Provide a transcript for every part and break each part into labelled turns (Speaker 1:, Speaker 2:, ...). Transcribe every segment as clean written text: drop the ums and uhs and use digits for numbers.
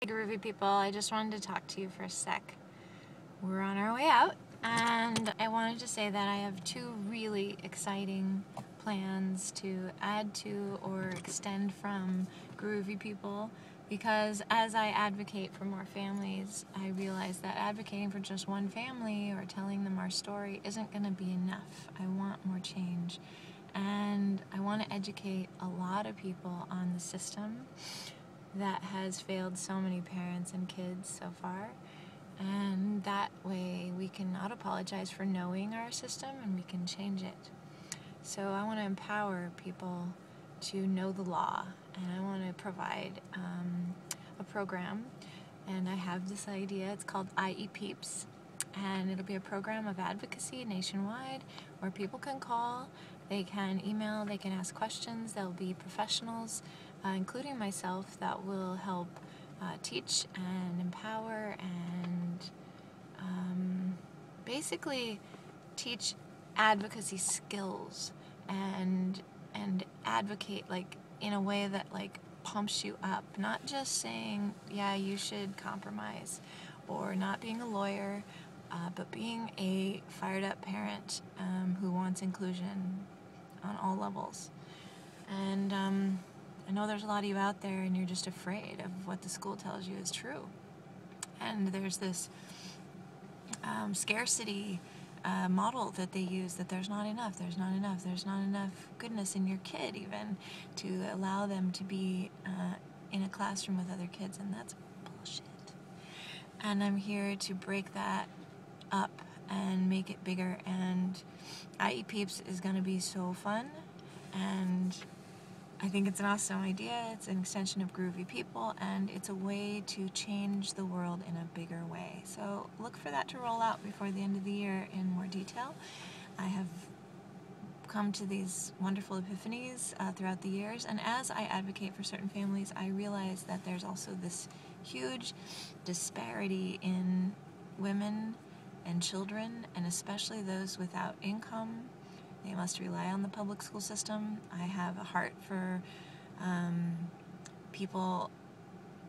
Speaker 1: Groovy people, I just wanted to talk to you for a sec. We're on our way out, and I wanted to say that I have two really exciting plans to add to or extend from Groovy People, because as I advocate for more families, I realize that advocating for just one family or telling them our story isn't going to be enough. I want more change, and I want to educate a lot of people on the system that has failed so many parents and kids so far, and that way we can not apologize for knowing our system and we can change it. So I want to empower people to know the law, and I want to provide a program, and I have this idea. It's called IE Peeps, and it'll be a program of advocacy nationwide where people can call, they can email, they can ask questions. There'll be professionals, including myself, that will help teach and empower and basically teach advocacy skills and advocate like in a way that like pumps you up, not just saying yeah you should compromise or not being a lawyer, but being a fired up parent who wants inclusion on all levels. And I know there's a lot of you out there and you're just afraid of what the school tells you is true, and there's this scarcity model that they use, that there's not enough goodness in your kid even to allow them to be in a classroom with other kids, and that's bullshit. And I'm here to break that up and make it bigger, and IE Peeps is going to be so fun, and I think it's an awesome idea. It's an extension of Groovy People, and it's a way to change the world in a bigger way. So look for that to roll out before the end of the year in more detail. I have come to these wonderful epiphanies throughout the years, and as I advocate for certain families, I realize that there's also this huge disparity in women and children, and especially those without income. They must rely on the public school system. I have a heart for people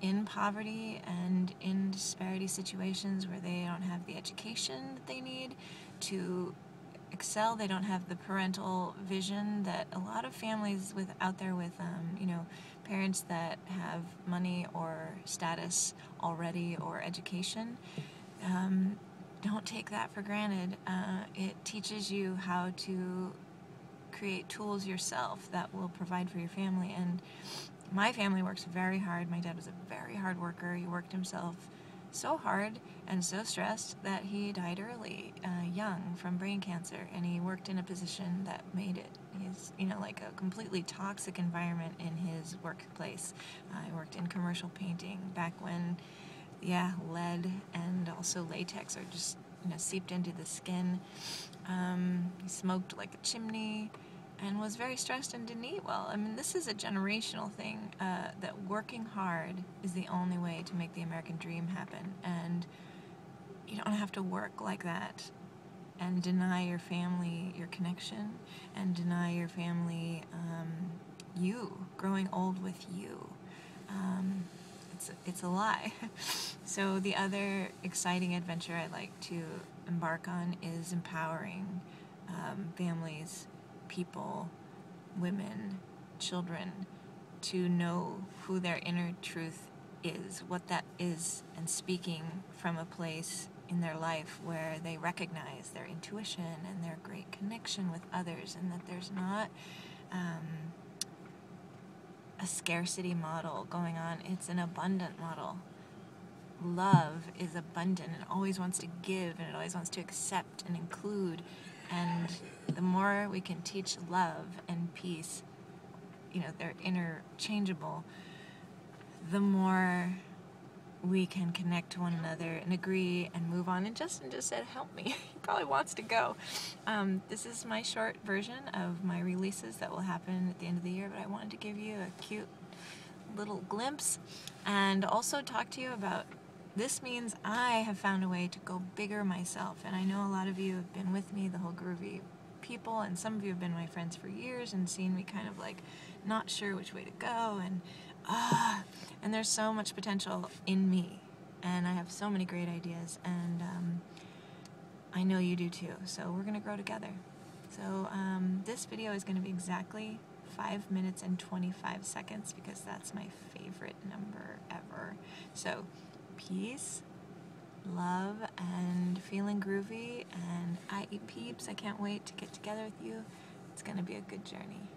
Speaker 1: in poverty and in disparity situations where they don't have the education that they need to excel. They don't have the parental vision that a lot of families out there with parents that have money or status already or education. Don't take that for granted. It teaches you how to create tools yourself that will provide for your family. And my family works very hard. My dad was a very hard worker. He worked himself so hard and so stressed that he died early, young, from brain cancer. And he worked in a position that made it his, like a completely toxic environment in his workplace. I worked in commercial painting back when lead and also latex are just, seeped into the skin. He smoked like a chimney and was very stressed and didn't eat well. I mean, this is a generational thing, that working hard is the only way to make the American dream happen. And you don't have to work like that and deny your family your connection and deny your family you, growing old with you. It's a lie. So the other exciting adventure I'd like to embark on is empowering families, people, women, children to know who their inner truth is, what that is, and speaking from a place in their life where they recognize their intuition and their great connection with others, and that there's not a scarcity model going on. It's an abundant model. Love is abundant and always wants to give, and it always wants to accept and include. And the more we can teach love and peace, they're interchangeable, the more we can connect to one another and agree and move on. And Justin just said, help me. He probably wants to go. This is my short version of my releases that will happen at the end of the year, but I wanted to give you a cute little glimpse and also talk to you about this means I have found a way to go bigger myself. And I know a lot of you have been with me, the whole Groovy People, and some of you have been my friends for years and seen me kind of like not sure which way to go. And And there's so much potential in me, and I have so many great ideas, and I know you do too, so we're going to grow together. So this video is going to be exactly 5 minutes and 25 seconds because that's my favorite number ever. So peace, love, and feeling groovy, and I eat peeps. I can't wait to get together with you. It's going to be a good journey.